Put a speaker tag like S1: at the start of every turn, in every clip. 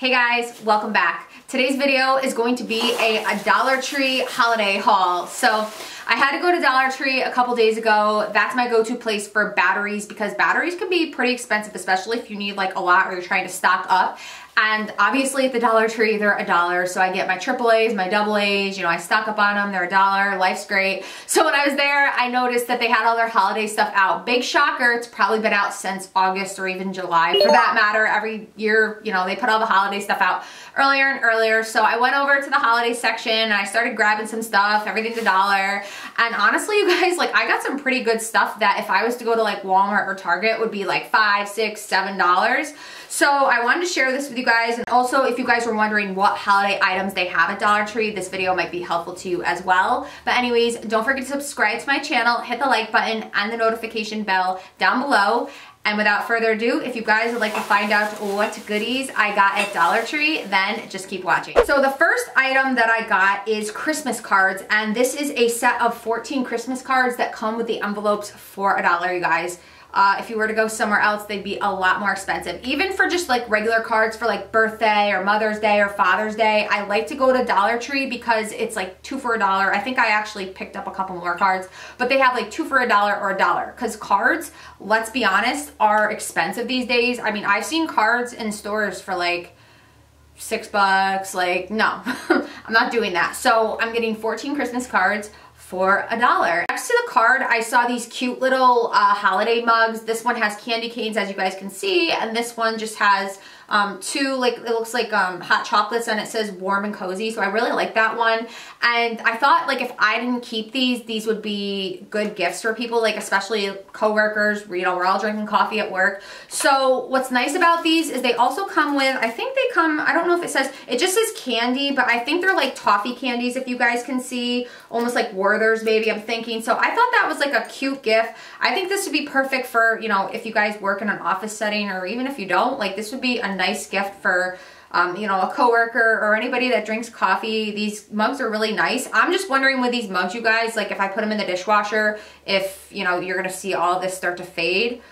S1: Hey guys, welcome back. Today's video is going to be a Dollar Tree holiday haul. So I had to go to Dollar Tree a couple days ago. That's my go-to place for batteries because batteries can be pretty expensive, especially if you need like a lot or you're trying to stock up. And obviously at the Dollar Tree, they're $1. So I get my AAAs, my AA's, you know, I stock up on them. They're $1. Life's great. So when I was there, I noticed that they had all their holiday stuff out. Big shocker. It's probably been out since August or even July for that matter. Every year, you know, they put all the holiday stuff out earlier and earlier. So I went over to the holiday section and I started grabbing some stuff. Everything's $1. And honestly, you guys, like I got some pretty good stuff that if I was to go to like Walmart or Target would be like $5, $6, $7. So I wanted to share this with you guys. And also if you guys were wondering what holiday items they have at Dollar Tree, this video might be helpful to you as well. But anyways, don't forget to subscribe to my channel, hit the like button and the notification bell down below. And without further ado, if you guys would like to find out what goodies I got at Dollar Tree, then just keep watching. So the first item that I got is Christmas cards. And this is a set of 14 Christmas cards that come with the envelopes for $1, you guys. If you were to go somewhere else, they'd be a lot more expensive. Even for just like regular cards for like birthday or Mother's Day or Father's Day, I like to go to Dollar Tree because it's like 2 for $1. I think I actually picked up a couple more cards, but they have like 2 for $1 or $1. Because cards, let's be honest, are expensive these days. I mean, I've seen cards in stores for like $6. Like, no, I'm not doing that. So I'm getting 14 Christmas cards for $1. Next to the card, I saw these cute little holiday mugs. This one has candy canes, as you guys can see, and this one just has two, like, it looks like hot chocolates, and it says warm and cozy, so I really like that one. And I thought, like, if I didn't keep these would be good gifts for people, like, especially coworkers. You know, we're all drinking coffee at work. So what's nice about these is they also come with, I think they come, I don't know if it says, it just says candy, but I think they're like toffee candies, if you guys can see, almost like Werther's maybe, I'm thinking. So I thought that was like a cute gift. I think this would be perfect for, you know, if you guys work in an office setting, or even if you don't, like this would be a nice gift for you know, a coworker or anybody that drinks coffee. These mugs are really nice. I'm just wondering with these mugs, you guys, like if I put them in the dishwasher, if, you know, you're gonna see all of this start to fade.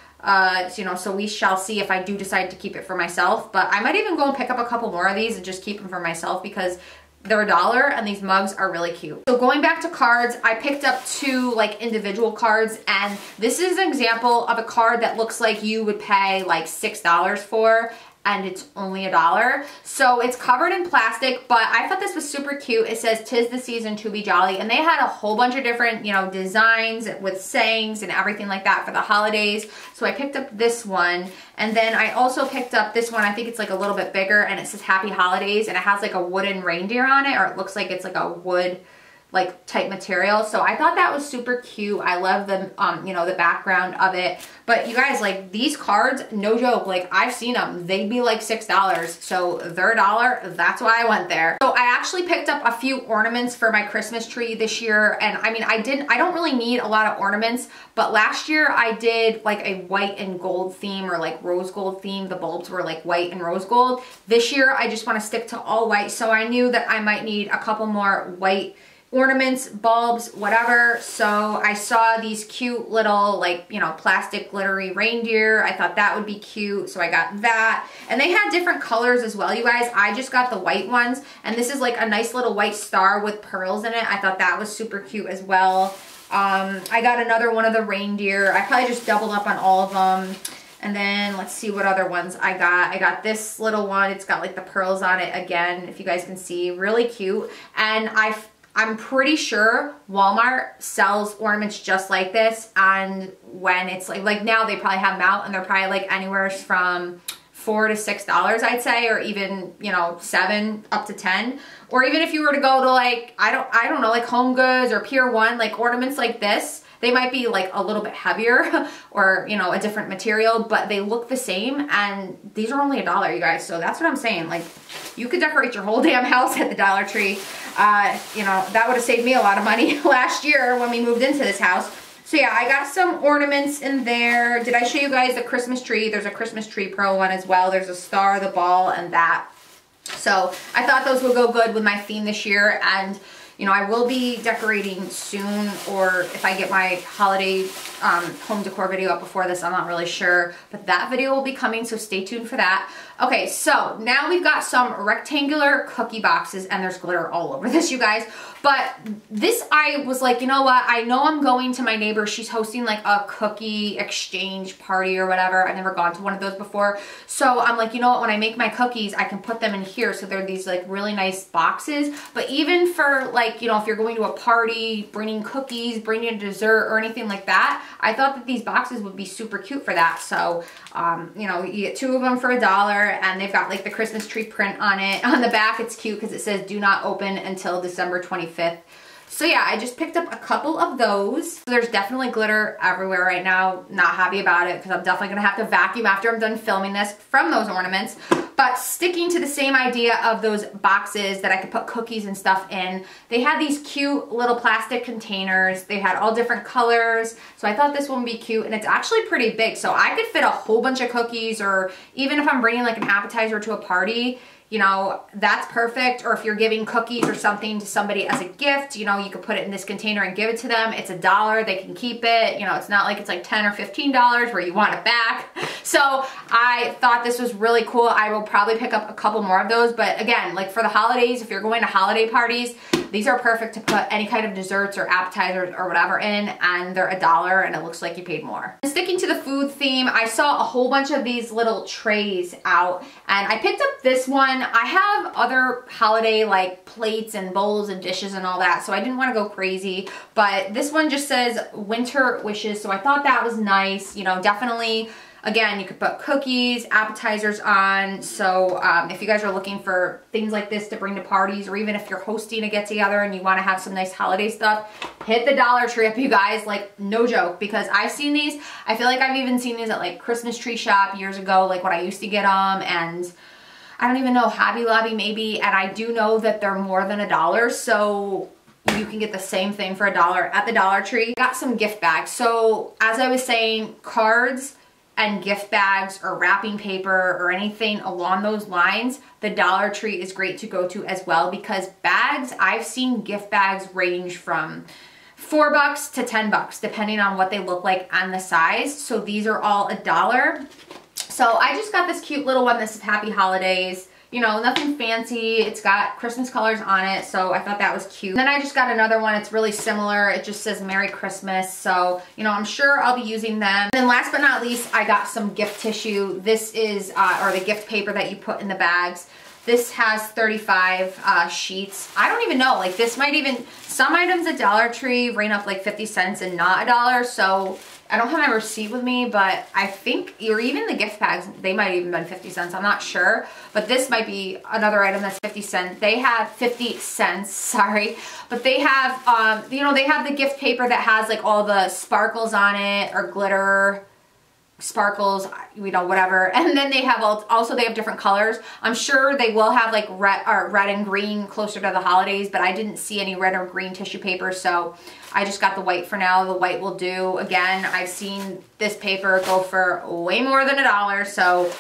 S1: You know, so we shall see if I do decide to keep it for myself. But I might even go and pick up a couple more of these and just keep them for myself because they're $1 and these mugs are really cute. So going back to cards, I picked up 2 like individual cards, and this is an example of a card that looks like you would pay like $6 for, and it's only $1. So it's covered in plastic, but I thought this was super cute. It says, "'Tis the season to be jolly." And they had a whole bunch of different, you know, designs with sayings and everything like that for the holidays. So I picked up this one. And then I also picked up this one. I think it's like a little bit bigger, and it says "Happy Holidays," and it has like a wooden reindeer on it, or it looks like it's like a wood like type material. So I thought that was super cute. I love the you know, the background of it. But you guys, like these cards, no joke, like I've seen them, they'd be like $6. So they're $1. That's why I went there. So I actually picked up a few ornaments for my Christmas tree this year. And I mean, I don't really need a lot of ornaments, but last year I did like a white and gold theme, or like rose gold theme. The bulbs were like white and rose gold. This year I just want to stick to all white. So I knew that I might need a couple more white ornaments, bulbs, whatever. So I saw these cute little, like, you know, plastic glittery reindeer. I thought that would be cute, so I got that. And they had different colors as well, you guys. I just got the white ones, and this is like a nice little white star with pearls in it. I thought that was super cute as well. I got another one of the reindeer. I probably just doubled up on all of them. And then let's see what other ones I got. I got this little one. It's got like the pearls on it again, if you guys can see. Really cute. And I'm pretty sure Walmart sells ornaments just like this, and when it's like now they probably have them out, and they're probably like anywhere from $4 to $6, I'd say, or even, you know, $7 up to $10. Or even if you were to go to like, I don't know, like Home Goods or Pier 1, like ornaments like this, they might be like a little bit heavier or, you know, a different material, but they look the same, and these are only $1, you guys. So that's what I'm saying. Like, you could decorate your whole damn house at the Dollar Tree. You know, that would have saved me a lot of money last year when we moved into this house. So yeah, I got some ornaments in there. Did I show you guys the Christmas tree? There's a Christmas tree pearl one as well. There's a star, the ball, and that. So I thought those would go good with my theme this year. And you know, I will be decorating soon, or if I get my holiday home decor video up before this, I'm not really sure. But that video will be coming, so stay tuned for that. Okay, so now we've got some rectangular cookie boxes, and there's glitter all over this, you guys. But this, I was like, you know what? I know I'm going to my neighbor. She's hosting like a cookie exchange party or whatever. I've never gone to one of those before. So I'm like, you know what? When I make my cookies, I can put them in here. So they're these like really nice boxes. But even for like, you know, if you're going to a party, bringing cookies, bringing a dessert or anything like that, I thought that these boxes would be super cute for that. So, you know, you get 2 of them for $1, and they've got like the Christmas tree print on it. On the back, it's cute because it says do not open until December 25th. So yeah, I just picked up a couple of those. So there's definitely glitter everywhere right now. Not happy about it because I'm definitely gonna have to vacuum after I'm done filming this from those ornaments. But sticking to the same idea of those boxes that I could put cookies and stuff in, they had these cute little plastic containers. They had all different colors. So I thought this one would be cute, and it's actually pretty big. So I could fit a whole bunch of cookies, or even if I'm bringing like an appetizer to a party, you know, that's perfect. Or if you're giving cookies or something to somebody as a gift, you know, you could put it in this container and give it to them. It's $1, they can keep it. You know, it's not like it's like $10 or $15 where you want it back. So I thought this was really cool. I will probably pick up a couple more of those. But again, like for the holidays, if you're going to holiday parties, these are perfect to put any kind of desserts or appetizers or whatever in, and they're $1 and it looks like you paid more. Sticking to the food theme, I saw a whole bunch of these little trays out, and I picked up this one. I have other holiday like plates and bowls and dishes and all that, so I didn't want to go crazy, but this one just says winter wishes, so I thought that was nice. You know, definitely, again, you could put cookies, appetizers on. So if you guys are looking for things like this to bring to parties, or even if you're hosting a get-together and you want to have some nice holiday stuff, hit the Dollar Tree up, you guys. Like, no joke, because I've seen these. I feel like I've even seen these at like Christmas tree shop years ago, like when I used to get them, and I don't even know, Hobby Lobby maybe, and I do know that they're more than $1, so you can get the same thing for $1 at the Dollar Tree. Got some gift bags. So as I was saying, cards and gift bags or wrapping paper or anything along those lines, the Dollar Tree is great to go to as well, because bags, I've seen gift bags range from $4 to $10 depending on what they look like and the size. So these are all $1. So I just got this cute little one that says Happy Holidays. You know, nothing fancy. It's got Christmas colors on it, so I thought that was cute. And then I just got another one. It's really similar. It just says Merry Christmas. So, you know, I'm sure I'll be using them. And then last but not least, I got some gift tissue. This is, or the gift paper that you put in the bags. This has 35 sheets. I don't even know, like this might even, some items at Dollar Tree ran up like 50 cents and not $1. So I don't have my receipt with me, but I think, or even the gift bags, they might even been 50 cents. I'm not sure, but this might be another item that's 50 cents. They have 50 cents, sorry, but they have, you know, they have the gift paper that has like all the sparkles on it, or glitter, sparkles, you know, whatever. And then they have also they have different colors. I'm sure they will have like red and green closer to the holidays, but I didn't see any red or green tissue paper, so I just got the white for now. The white will do. Again, I've seen this paper go for way more than $1, so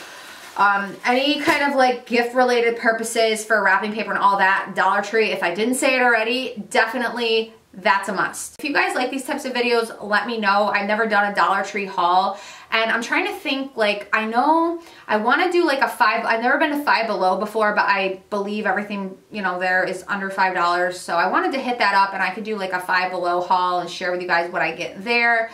S1: any kind of like gift related purposes for wrapping paper and all that, Dollar Tree, if I didn't say it already, definitely that's a must. If you guys like these types of videos, let me know. I've never done a Dollar Tree haul, and I'm trying to think, like, I know I want to do like a I've never been to Five Below before, but I believe everything, you know, there is under $5, so I wanted to hit that up, and I could do like a Five Below haul and share with you guys what I get there.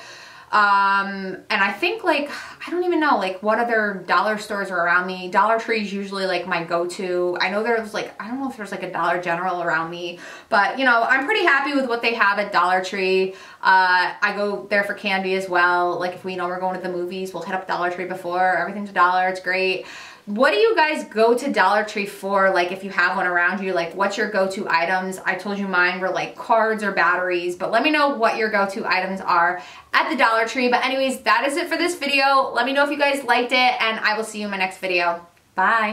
S1: And I think, like, I don't even know, like, what other dollar stores are around me. Dollar Tree is usually like my go-to. I know there's like, I don't know if there's like a Dollar General around me, but you know, I'm pretty happy with what they have at Dollar Tree. I go there for candy as well. Like if we know we're going to the movies, we'll hit up Dollar Tree before. Everything's $1, it's great. What do you guys go to Dollar Tree for? Like if you have one around you, like what's your go-to items? I told you mine were like cards or batteries, but let me know what your go-to items are at the Dollar Tree. But anyways, that is it for this video. Let me know if you guys liked it, and I will see you in my next video. Bye.